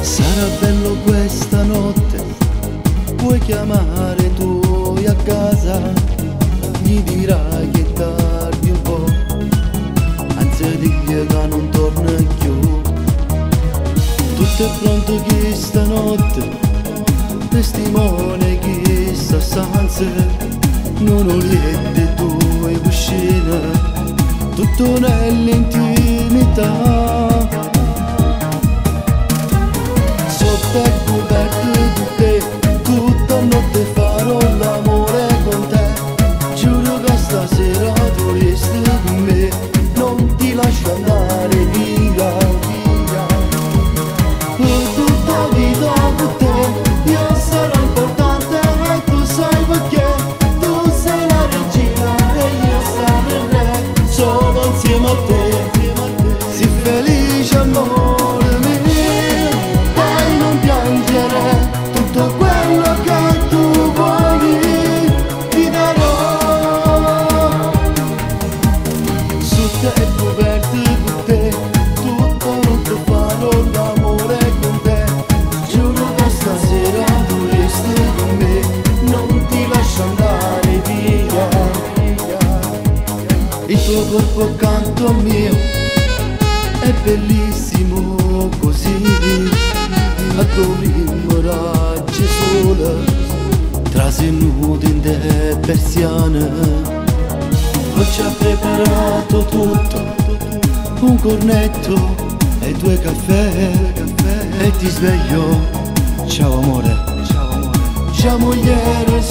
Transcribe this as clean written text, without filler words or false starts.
Sarà bello questa notte, puoi chiamare tu a casa, gli dirai che è tardi un po', anzi digli che non torna più. Tutto è pronto che stanotte, testimone che sta stanza, non ho letto e due cuscine, tutto nell'intimità. Sotto è coperto di te, tutta notte farò l'amore con te. Giuro che stasera tu resti con me, non ti lascio andare via, via. Per tutta vita con te, io sarò importante e tu sai perché. Tu sei la regina e io sarò il re, solo insieme a te. Sii felice amore mio, tutto quello che tu vuoi ti darò. Su te è coperto con te, tutta notte farò l'amore con te. Giuro che stasera tu resti con me, non ti lascio andare via. Il tuo corpo accanto al mio è bellissimo così, adoriamo raggi sole trasenuti in te persiane. Ho già preparato tutto, un cornetto e due caffè, e ti sveglio. Ciao amore, ciao mogliere